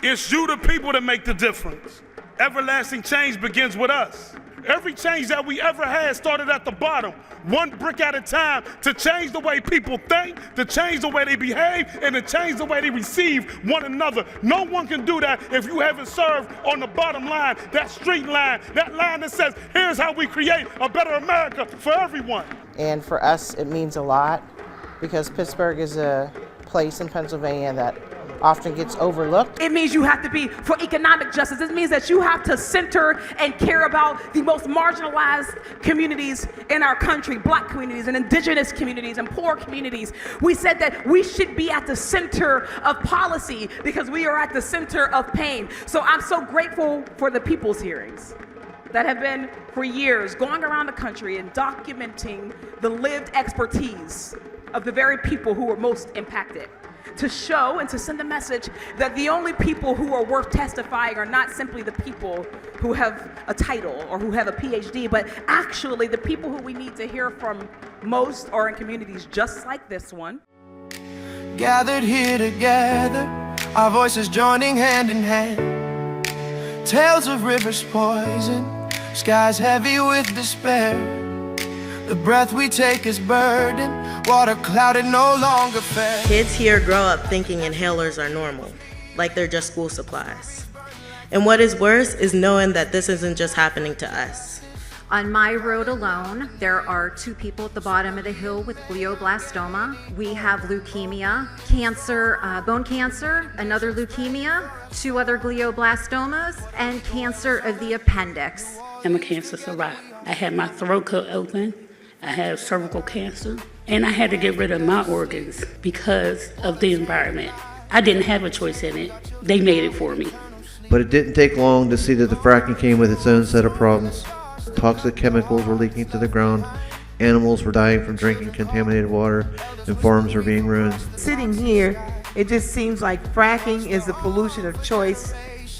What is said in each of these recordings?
It's you, the people, that make the difference. Everlasting change begins with us. Every change that we ever had started at the bottom, one brick at a time, to change the way people think, to change the way they behave, and to change the way they receive one another. No one can do that if you haven't served on the bottom line, that street line, that line that says, here's how we create a better America for everyone. And for us, it means a lot because Pittsburgh is a place in Pennsylvania that often gets overlooked. It means you have to be for economic justice. It means that you have to center and care about the most marginalized communities in our country, Black communities and indigenous communities and poor communities. We said that we should be at the center of policy because we are at the center of pain. So I'm so grateful for the people's hearings that have been for years going around the country and documenting the lived expertise of the very people who were most impacted, to show and to send a message that the only people who are worth testifying are not simply the people who have a title or who have a PhD, but actually the people who we need to hear from most are in communities just like this one. Gathered here together, our voices joining hand in hand. Tales of rivers poison, skies heavy with despair. The breath we take is burden, water clouded, no longer fair. Kids here grow up thinking inhalers are normal, like they're just school supplies. And what is worse is knowing that this isn't just happening to us. On my road alone, there are 2 people at the bottom of the hill with glioblastoma. We have leukemia, cancer, bone cancer, another leukemia, 2 other glioblastomas, and cancer of the appendix. I'm a cancer survivor. I had my throat cut open. I had cervical cancer, and I had to get rid of my organs because of the environment. I didn't have a choice in it. They made it for me. But it didn't take long to see that the fracking came with its own set of problems. Toxic chemicals were leaking to the ground, animals were dying from drinking contaminated water, and farms were being ruined. Sitting here, it just seems like fracking is the pollution of choice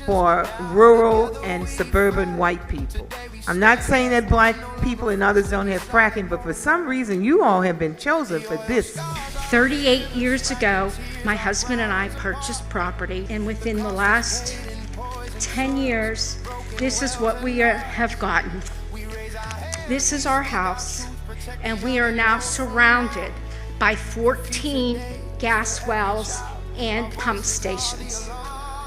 for rural and suburban white people. I'm not saying that Black people and others don't have fracking, but for some reason you all have been chosen for this. 38 years ago, my husband and I purchased property, and within the last 10 years, this is what we have gotten. This is our house, and we are now surrounded by 14 gas wells and pump stations.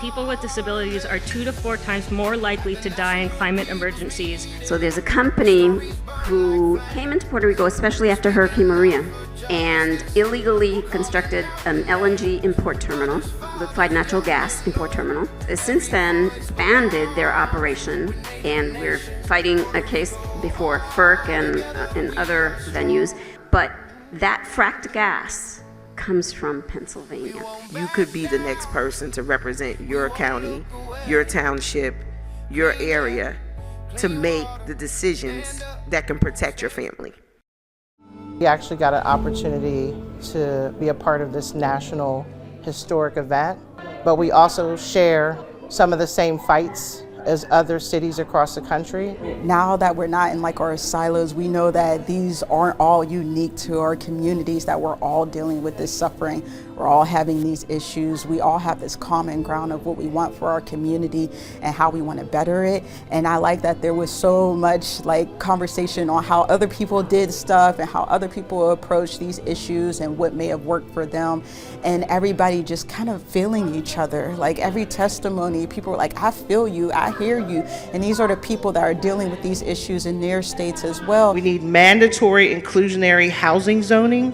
People with disabilities are 2 to 4 times more likely to die in climate emergencies. So there's a company who came into Puerto Rico, especially after Hurricane Maria, and illegally constructed an LNG import terminal, liquefied natural gas import terminal. Since then, expanded their operation, and we're fighting a case before FERC and other venues. But that fracked gas comes from Pennsylvania. You could be the next person to represent your county, your township, your area, to make the decisions that can protect your family. We actually got an opportunity to be a part of this national historic event, but we also share some of the same fights as other cities across the country. Now that we're not in like our silos, we know that these aren't all unique to our communities, that we're all dealing with this suffering. We're all having these issues. We all have this common ground of what we want for our community and how we want to better it. And I like that there was so much like conversation on how other people did stuff and how other people approach these issues and what may have worked for them. And everybody just kind of feeling each other. Like every testimony, people were like, I feel you, I hear you. And these are the people that are dealing with these issues in their states as well. We need mandatory inclusionary housing zoning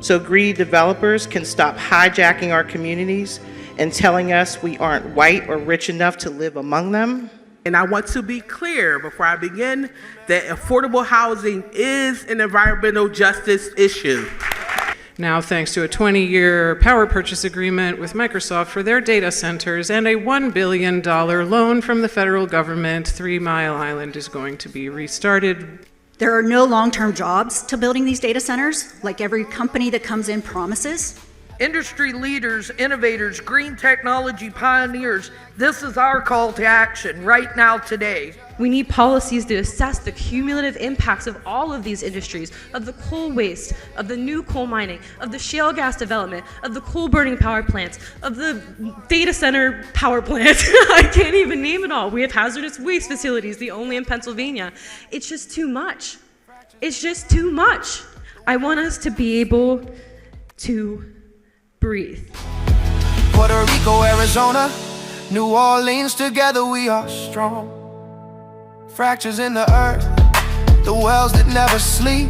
so greedy developers can stop hijacking our communities and telling us we aren't white or rich enough to live among them. And I want to be clear before I begin that affordable housing is an environmental justice issue. Now, thanks to a 20-year power purchase agreement with Microsoft for their data centers and a $1 billion loan from the federal government, 3 Mile Island is going to be restarted. There are no long-term jobs to building these data centers, like every company that comes in promises. Industry leaders, innovators, green technology pioneers, this is our call to action right now today. We need policies to assess the cumulative impacts of all of these industries, of the coal waste, of the new coal mining, of the shale gas development, of the coal burning power plants, of the data center power plants. I can't even name it all. We have hazardous waste facilities, the only in Pennsylvania. It's just too much. It's just too much. I want us to be able to breathe. Puerto Rico, Arizona, New Orleans, together we are strong. Fractures in the earth, the wells that never sleep.